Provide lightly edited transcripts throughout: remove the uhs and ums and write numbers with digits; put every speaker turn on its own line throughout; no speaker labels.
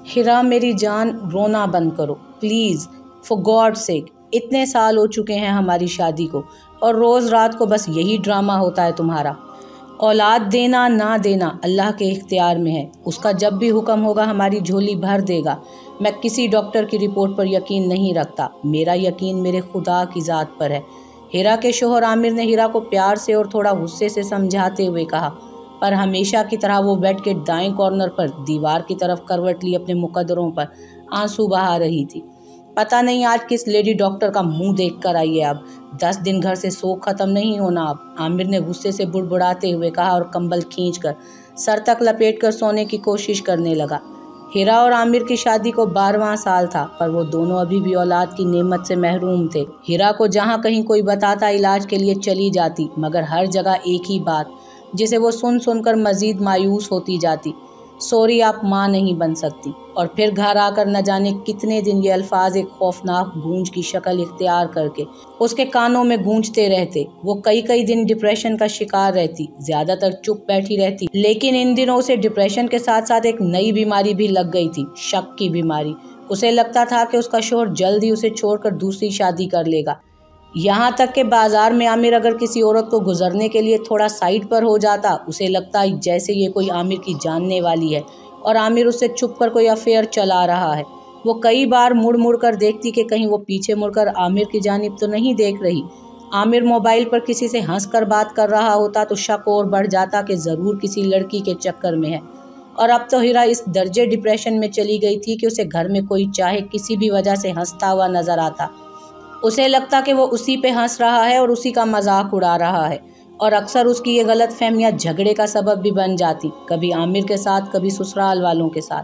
हिरा मेरी जान, रोना बंद करो प्लीज़, फॉर गॉड सेक। इतने साल हो चुके हैं हमारी शादी को और रोज़ रात को बस यही ड्रामा होता है तुम्हारा। औलाद देना ना देना अल्लाह के इख्तियार में है, उसका जब भी हुक्म होगा हमारी झोली भर देगा। मैं किसी डॉक्टर की रिपोर्ट पर यकीन नहीं रखता, मेरा यकीन मेरे खुदा की ज़ात पर है। हिरा के शोहर आमिर ने हिरा को प्यार से और थोड़ा गुस्से से समझाते हुए कहा, पर हमेशा की तरह वो बेड के दाएं कॉर्नर पर दीवार की तरफ करवट ली अपने मुकद्दरों पर आंसू बहा रही थी। पता नहीं आज किस लेडी डॉक्टर का मुंह देख कर आई है। अब 10 दिन घर से शोक ख़त्म नहीं होना अब, आमिर ने गुस्से से बुड़बुड़ाते हुए कहा और कंबल खींचकर सर तक लपेटकर सोने की कोशिश करने लगा। हिरा और आमिर की शादी को 12वां साल था, पर वो दोनों अभी भी औलाद की नेमत से महरूम थे। हिरा को जहाँ कहीं कोई बताता इलाज के लिए चली जाती, मगर हर जगह एक ही बात जिसे वो सुन सुनकर मज़ीद मायूस होती जाती, सॉरी आप माँ नहीं बन सकती। और फिर घर आकर न जाने कितने दिन ये अल्फाज एक खौफनाक गूंज की शक्ल इख्तियार करके उसके कानों में गूंजते रहते। वो कई दिन डिप्रेशन का शिकार रहती, ज़्यादातर चुप बैठी रहती, लेकिन इन दिनों उसे डिप्रेशन के साथ साथ एक नई बीमारी भी लग गई थी, शक की बीमारी। उसे लगता था कि उसका शोहर जल्द ही उसे छोड़कर दूसरी शादी कर लेगा। यहाँ तक कि बाजार में आमिर अगर किसी औरत को गुजरने के लिए थोड़ा साइड पर हो जाता, उसे लगता जैसे ये कोई आमिर की जानने वाली है और आमिर उससे छुप कर कोई अफेयर चला रहा है। वो कई बार मुड़ कर देखती कि कहीं वो पीछे मुड़कर आमिर की जानिब तो नहीं देख रही। आमिर मोबाइल पर किसी से हंसकर बात कर रहा होता तो शक और बढ़ जाता कि ज़रूर किसी लड़की के चक्कर में है। और अब तो हिरा इस दर्जे डिप्रेशन में चली गई थी कि उसे घर में कोई चाहे किसी भी वजह से हंसता हुआ नजर आता, उसे लगता कि वो उसी पे हंस रहा है और उसी का मजाक उड़ा रहा है। और अक्सर उसकी ये गलत फहमियाँ झगड़े का सबब भी बन जाती, कभी आमिर के साथ कभी ससुराल वालों के साथ,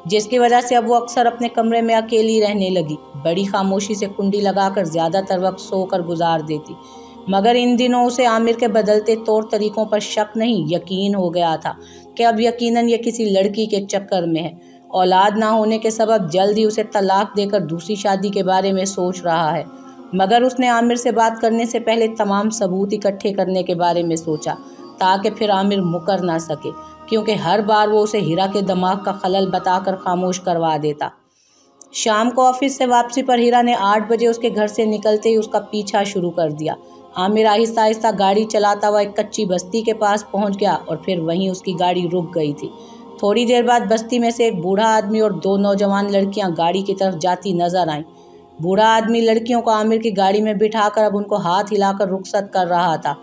जिसकी वजह से अब वो अक्सर अपने कमरे में अकेली रहने लगी। बड़ी खामोशी से कुंडी लगाकर ज़्यादातर वक्त सोकर गुजार देती। मगर इन दिनों उसे आमिर के बदलते तौर तरीक़ों पर शक नहीं, यकीन हो गया था कि अब यकीनन ये किसी लड़की के चक्कर में है। औलाद ना होने के सबब जल्द ही उसे तलाक देकर दूसरी शादी के बारे में सोच रहा है। मगर उसने आमिर से बात करने से पहले तमाम सबूत इकट्ठे करने के बारे में सोचा, ताकि फिर आमिर मुकर ना सके, क्योंकि हर बार वो उसे हिरा के दिमाग का खलल बताकर खामोश करवा देता। शाम को ऑफिस से वापसी पर हिरा ने 8 बजे उसके घर से निकलते ही उसका पीछा शुरू कर दिया। आमिर आहिस्ता आहिस्ता गाड़ी चलाता हुआ एक कच्ची बस्ती के पास पहुंच गया और फिर वहीं उसकी गाड़ी रुक गई थी। थोड़ी देर बाद बस्ती में से एक बूढ़ा आदमी और 2 नौजवान लड़कियां गाड़ी की तरफ जाती नजर आईं। बूढ़ा आदमी लड़कियों को आमिर की गाड़ी में बिठाकर अब उनको हाथ हिलाकर रुखसत कर रहा था।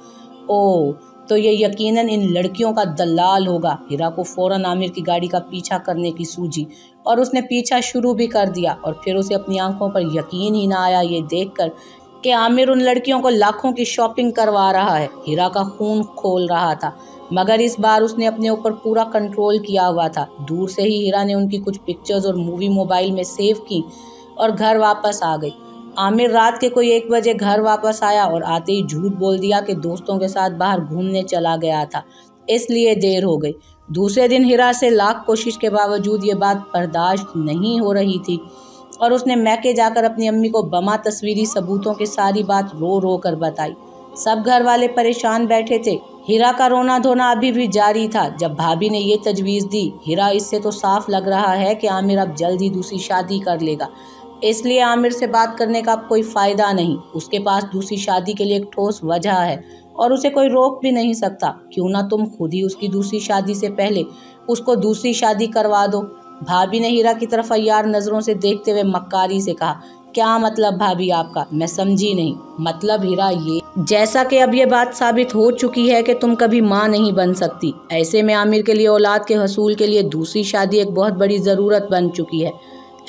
ओह, तो ये यकीनन इन लड़कियों का दलाल होगा। हिरा को फौरन आमिर की गाड़ी का पीछा करने की सूझी और उसने पीछा शुरू भी कर दिया। और फिर उसे अपनी आंखों पर यकीन ही ना आया ये देखकर कि आमिर उन लड़कियों को लाखों की शॉपिंग करवा रहा है। हिरा का खून खोल रहा था, मगर इस बार उसने अपने ऊपर पूरा कंट्रोल किया हुआ था। दूर से ही हिरा ने उनकी कुछ पिक्चर्स और मूवी मोबाइल में सेव की और घर वापस आ गई। आमिर रात के कोई 1 बजे घर वापस आया और आते ही झूठ बोल दिया कि दोस्तों के साथ बाहर घूमने चला गया था, इसलिए देर हो गई। दूसरे दिन हिरा से लाख कोशिश के बावजूद ये बात बर्दाश्त नहीं हो रही थी और उसने मैके जाकर अपनी अम्मी को बमा तस्वीरी सबूतों की सारी बात रो रो कर बताई। सब घर वाले परेशान बैठे थे। हिरा का रोना धोना अभी भी जारी था जब भाभी ने ये तजवीज़ दी, हिरा इससे तो साफ लग रहा है कि आमिर अब जल्द ही दूसरी शादी कर लेगा, इसलिए आमिर से बात करने का अब कोई फ़ायदा नहीं। उसके पास दूसरी शादी के लिए एक ठोस वजह है और उसे कोई रोक भी नहीं सकता। क्यों ना तुम खुद ही उसकी दूसरी शादी से पहले उसको दूसरी शादी करवा दो। भाभी ने हिरा की तरफ अय्यार नज़रों से देखते हुए मक्कारी से कहा, क्या मतलब भाभी आपका? मैं समझी नहीं। मतलब हिरा ये, जैसा कि अब ये बात साबित हो चुकी है कि तुम कभी माँ नहीं बन सकती, ऐसे में आमिर के लिए औलाद के हसूल के लिए दूसरी शादी एक बहुत बड़ी ज़रूरत बन चुकी है।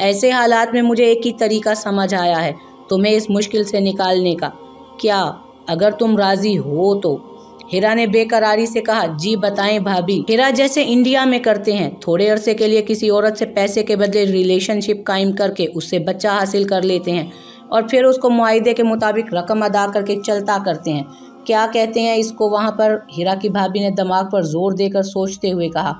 ऐसे हालात में मुझे एक ही तरीका समझ आया है तुम्हें इस मुश्किल से निकालने का। क्या? अगर तुम राज़ी हो तो। हिरा ने बेकरारी से कहा, जी बताएं भाभी। हिरा जैसे इंडिया में करते हैं, थोड़े अरसे के लिए किसी औरत से पैसे के बदले रिलेशनशिप कायम करके उससे बच्चा हासिल कर लेते हैं और फिर उसको मुआहदे के मुताबिक रकम अदा करके चलता करते हैं। क्या कहते हैं इसको वहाँ पर? हिरा की भाभी ने दिमाग पर जोर देकर सोचते हुए कहा,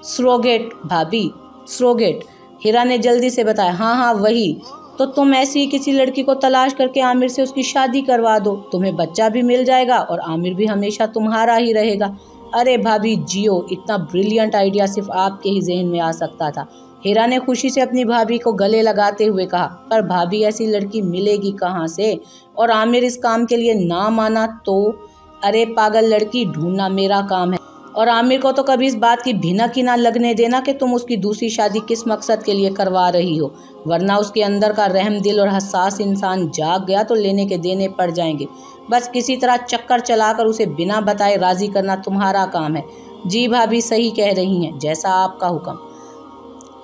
सरोगेट भाभी, सरोगेट। हिरा ने जल्दी से बताया, हाँ हाँ वही। तो तुम ऐसी ही किसी लड़की को तलाश करके आमिर से उसकी शादी करवा दो, तुम्हें बच्चा भी मिल जाएगा और आमिर भी हमेशा तुम्हारा ही रहेगा। अरे भाभी जियो, इतना ब्रिलियंट आइडिया सिर्फ आपके ही जहन में आ सकता था। हीरा ने खुशी से अपनी भाभी को गले लगाते हुए कहा, पर भाभी ऐसी लड़की मिलेगी कहाँ से, और आमिर इस काम के लिए ना माना तो? अरे पागल लड़की, ढूंढना मेरा काम है, और आमिर को तो कभी इस बात की भिनक ही ना लगने देना कि तुम उसकी दूसरी शादी किस मकसद के लिए करवा रही हो, वरना उसके अंदर का रहम दिल और हसास इंसान जाग गया तो लेने के देने पड़ जाएंगे। बस किसी तरह चक्कर चलाकर उसे बिना बताए राजी करना तुम्हारा काम है। जी भाभी सही कह रही हैं, जैसा आपका हुक्म।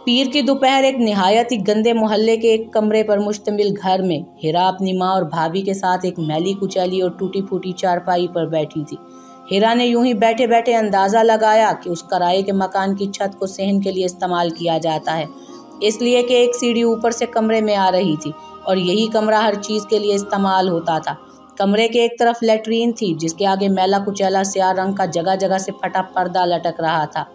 पीर की दोपहर एक निहायत ही गंदे मोहल्ले के एक कमरे पर मुश्तमिल घर में हीरा अपनी माँ और भाभी के साथ एक मैली कुचैली और टूटी फूटी चारपाई पर बैठी थी। हीरा ने यूं ही बैठे बैठे अंदाज़ा लगाया कि उस किराए के मकान की छत को सहन के लिए इस्तेमाल किया जाता है, इसलिए कि एक सीढ़ी ऊपर से कमरे में आ रही थी और यही कमरा हर चीज़ के लिए इस्तेमाल होता था। कमरे के एक तरफ लैट्रीन थी, जिसके आगे मैला कुचैला स्याह रंग का जगह जगह से फटा पर्दा लटक रहा था,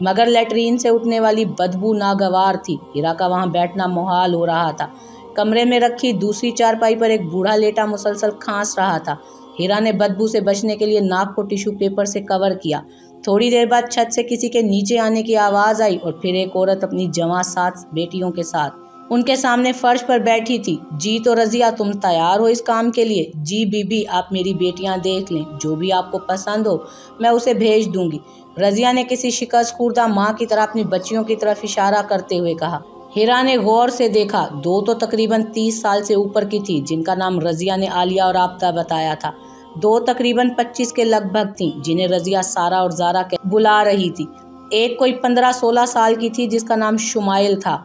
मगर लैट्रीन से उठने वाली बदबू नागवार थी। हीरा का वहाँ बैठना मुहाल हो रहा था। कमरे में रखी दूसरी चारपाई पर एक बूढ़ा लेटा मुसलसल खांस रहा था। हीरा ने बदबू से बचने के लिए नाक को टिश्यू पेपर से कवर किया। थोड़ी देर बाद छत से किसी के नीचे आने की आवाज़ आई और फिर एक औरत अपनी जवां 7 बेटियों के साथ उनके सामने फर्श पर बैठी थी। जी तो रज़िया, तुम तैयार हो इस काम के लिए? जी बीबी, आप मेरी बेटियां देख लें, जो भी आपको पसंद हो मैं उसे भेज दूंगी। रज़िया ने किसी शिकस्त खुर्दा माँ की तरह अपनी बच्चियों की तरफ इशारा करते हुए कहा। हीरा ने गौर से देखा, 2 तो तकरीबन 30 साल से ऊपर की थी, जिनका नाम रज़िया ने आलिया और आबदा बताया था। 2 तकरीबन 25 के लगभग थीं, जिन्हें रज़िया सारा और ज़ारा के बुला रही थी। एक कोई 15-16 साल की थी, जिसका नाम शुमाइल था।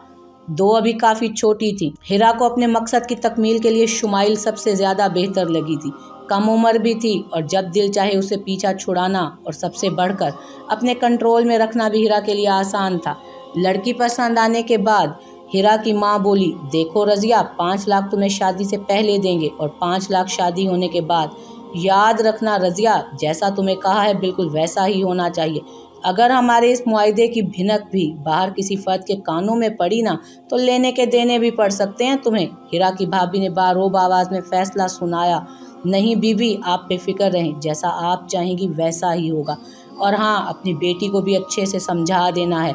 2 अभी काफ़ी छोटी थी। हीरा को अपने मकसद की तकमील के लिए शुमाइल सबसे ज़्यादा बेहतर लगी थी। कम उम्र भी थी और जब दिल चाहे उसे पीछा छुड़ाना और सबसे बढ़कर अपने कंट्रोल में रखना भी हीरा के लिए आसान था। लड़की पसंद आने के बाद हीरा की माँ बोली, देखो रज़िया, 5 लाख तुम्हें शादी से पहले देंगे और 5 लाख शादी होने के बाद। याद रखना रज़िया, जैसा तुम्हें कहा है बिल्कुल वैसा ही होना चाहिए। अगर हमारे इस मुआहदे की भिनक भी बाहर किसी फर्द के कानों में पड़ी ना, तो लेने के देने भी पड़ सकते हैं तुम्हें। हीरा की भाभी ने बारोब आवाज़ में फैसला सुनाया। नहीं बीबी, आप बेफिक्र रहें, जैसा आप चाहेंगी वैसा ही होगा। और हाँ, अपनी बेटी को भी अच्छे से समझा देना है,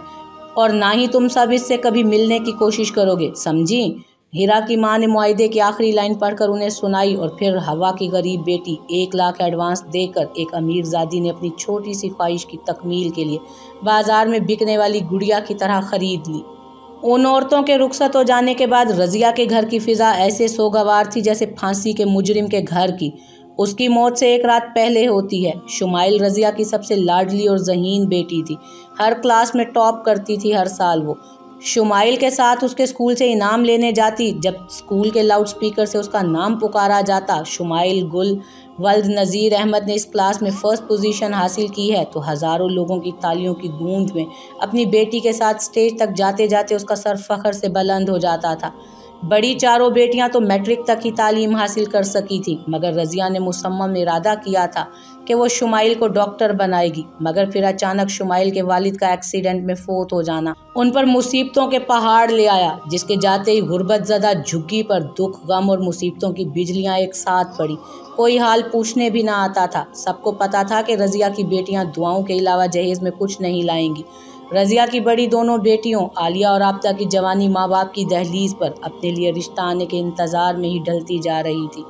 और ना ही तुम सब इससे कभी मिलने की कोशिश करोगे, समझी? हीरा की माँ ने मुआहदे की आखिरी लाइन पढ़कर उन्हें सुनाई और फिर हवा की गरीब बेटी 1 लाख एडवांस देकर एक अमीरजादी ने अपनी छोटी सी ख्वाहिश की तकमील के लिए बाजार में बिकने वाली गुड़िया की तरह खरीद ली। उन औरतों के रुखसत हो जाने के बाद रज़िया के घर की फिजा ऐसे सोगवार थी जैसे फांसी के मुजरिम के घर की। उसकी मौत से 1 रात पहले होती है। शुमाइल रज़िया की सबसे लाडली और ज़हीन बेटी थी। हर क्लास में टॉप करती थी हर साल वो। शुमाइल के साथ उसके स्कूल से इनाम लेने जाती। जब स्कूल के लाउड स्पीकर से उसका नाम पुकारा जाता, शुमाइल गुल वल्द नज़ीर अहमद ने इस क्लास में फ़र्स्ट पोजीशन हासिल की है, तो हज़ारों लोगों की तालियों की गूंज में अपनी बेटी के साथ स्टेज तक जाते जाते उसका सर फ़ख्र से बुलंद हो जाता था। बड़ी चारों बेटियां तो मैट्रिक तक ही तालीम हासिल कर सकी थीं, मगर रज़िया ने मुसम्मम इरादा किया था कि वो शुमाइल को डॉक्टर बनाएगी। मगर फिर अचानक शुमाइल के वालिद का एक्सीडेंट में फोत हो जाना उन पर मुसीबतों के पहाड़ ले आया, जिसके जाते ही गुर्बत ज़दा झुग्गी पर दुख, गम और मुसीबतों की बिजलियां एक साथ पड़ी। कोई हाल पूछने भी ना आता था। सबको पता था कि रज़िया की बेटियां दुआओं के अलावा जहेज़ में कुछ नहीं लाएंगी। रज़िया की बड़ी दोनों बेटियों आलिया और आबदा की जवानी माँ बाप की दहलीज पर अपने लिए रिश्ता आने के इंतज़ार में ही ढलती जा रही थी,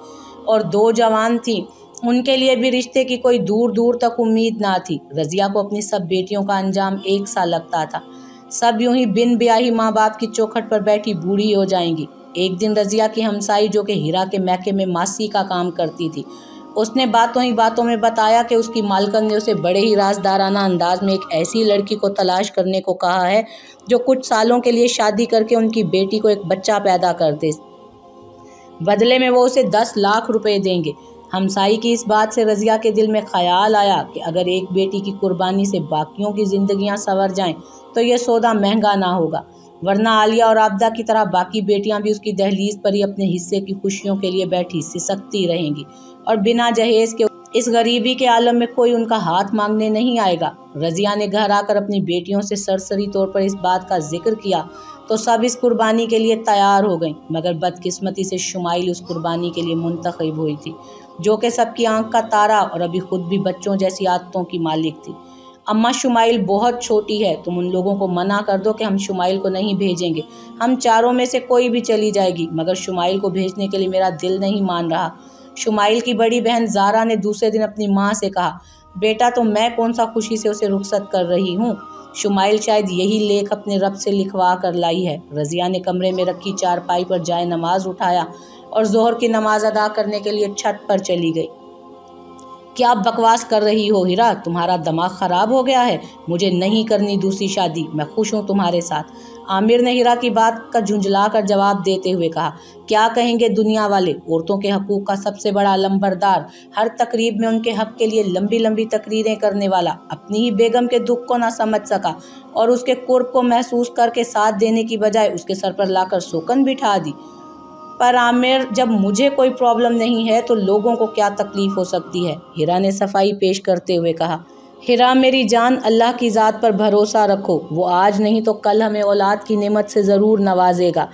और 2 जवान थीं, उनके लिए भी रिश्ते की कोई दूर दूर तक उम्मीद ना थी। रज़िया को अपनी सब बेटियों का अंजाम एक सा लगता था। सब यूं ही बिन ब्याही माँ बाप की चौखट पर बैठी बूढ़ी हो जाएंगी। एक दिन रज़िया की हमसाई, जो कि हीरा के मैके में मासी का काम करती थी, उसने बातों ही बातों में बताया कि उसकी मालकन ने उसे बड़े ही राजदाराना अंदाज में एक ऐसी लड़की को तलाश करने को कहा है जो कुछ सालों के लिए शादी करके उनकी बेटी को एक बच्चा पैदा कर दे। बदले में वो उसे 10 लाख रुपए देंगे। हमसाई की इस बात से रज़िया के दिल में ख्याल आया कि अगर एक बेटी की कुर्बानी से बाकियों की ज़िंदगियां संवर जाएं तो ये सौदा महंगा ना होगा, वरना आलिया और आबदा की तरह बाकी बेटियां भी उसकी दहलीज पर ही अपने हिस्से की खुशियों के लिए बैठी सिसकती रहेंगी, और बिना जहेज के इस गरीबी के आलम में कोई उनका हाथ मांगने नहीं आएगा। रज़िया ने घर आकर अपनी बेटियों से सरसरी तौर पर इस बात का जिक्र किया तो सब इस कुर्बानी के लिए तैयार हो गईं, मगर बदकिस्मती से शुमाइल उस कुर्बानी के लिए मुंतखब हुई थी, जो कि सबकी आंख का तारा और अभी खुद भी बच्चों जैसी आदतों की मालिक थी। अम्मा शुमाइल बहुत छोटी है, तुम उन लोगों को मना कर दो कि हम शुमाइल को नहीं भेजेंगे, हम चारों में से कोई भी चली जाएगी, मगर शुमाइल को भेजने के लिए मेरा दिल नहीं मान रहा। शुमाइल की बड़ी बहन ज़ारा ने दूसरे दिन अपनी माँ से कहा, बेटा तो मैं कौन सा खुशी से उसे रुखसत कर रही हूँ, शुमाइल शायद यही लेख अपने रब से लिखवा कर लाई है। रज़िया ने कमरे में रखी चारपाई पर जाए नमाज उठाया और ज़ोहर की नमाज अदा करने के लिए छत पर चली गई। क्या बकवास कर रही हो हिरा, तुम्हारा दिमाग ख़राब हो गया है, मुझे नहीं करनी दूसरी शादी, मैं खुश हूँ तुम्हारे साथ। आमिर ने हिरा की बात का झुंझला कर जवाब देते हुए कहा, क्या कहेंगे दुनिया वाले, औरतों के हकूक़ का सबसे बड़ा लंबरदार, हर तकरीब में उनके हक़ के लिए लंबी लंबी तकरीरें करने वाला, अपनी ही बेगम के दुख को ना समझ सका और उसके कुर्ब को महसूस करके साथ देने की बजाय उसके सर पर लाकर सोकन बिठा दी। पर आमिर, जब मुझे कोई प्रॉब्लम नहीं है तो लोगों को क्या तकलीफ़ हो सकती है, हिरा ने सफाई पेश करते हुए कहा। हिरा मेरी जान, अल्लाह की ज़ात पर भरोसा रखो, वो आज नहीं तो कल हमें औलाद की नेमत से ज़रूर नवाजेगा,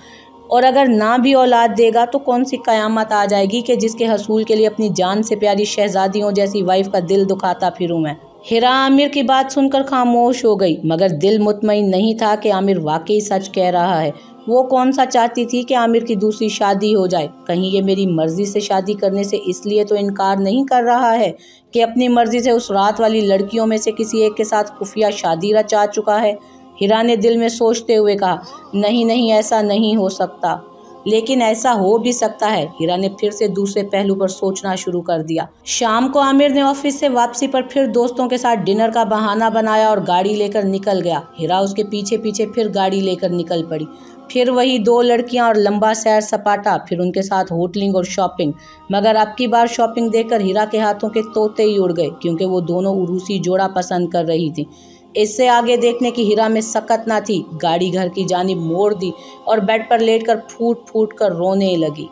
और अगर ना भी औलाद देगा तो कौन सी क़यामत आ जाएगी कि जिसके हसूल के लिए अपनी जान से प्यारी शहज़ादियों जैसी वाइफ का दिल दुखाता फिरूँ मैं। हिरा आमिर की बात सुनकर खामोश हो गई, मगर दिल मुतमईन नहीं था कि आमिर वाकई सच कह रहा है। वो कौन सा चाहती थी कि आमिर की दूसरी शादी हो जाए, कहीं ये मेरी मर्ज़ी से शादी करने से इसलिए तो इनकार नहीं कर रहा है कि अपनी मर्ज़ी से उस रात वाली लड़कियों में से किसी एक के साथ खुफिया शादी रचा चुका है। हिरा ने दिल में सोचते हुए कहा, नहीं नहीं, ऐसा नहीं हो सकता, लेकिन ऐसा हो भी सकता है। हिरा ने फिर से दूसरे पहलू पर सोचना शुरू कर दिया। शाम को आमिर ने ऑफिस से वापसी पर फिर दोस्तों के साथ डिनर का बहाना बनाया और गाड़ी लेकर निकल गया। हिरा उसके पीछे पीछे फिर गाड़ी लेकर निकल पड़ी। फिर वही दो लड़कियां और लंबा सैर सपाटा, फिर उनके साथ होटलिंग और शॉपिंग, मगर अब की बार शॉपिंग देखकर हिरा के हाथों के तोते ही उड़ गए, क्योंकि वो दोनों उरूसी जोड़ा पसंद कर रही थी। इससे आगे देखने की हिरा में सकत ना थी। गाड़ी घर की जानिब मोड़ दी और बेड पर लेटकर फूट फूट कर रोने लगी।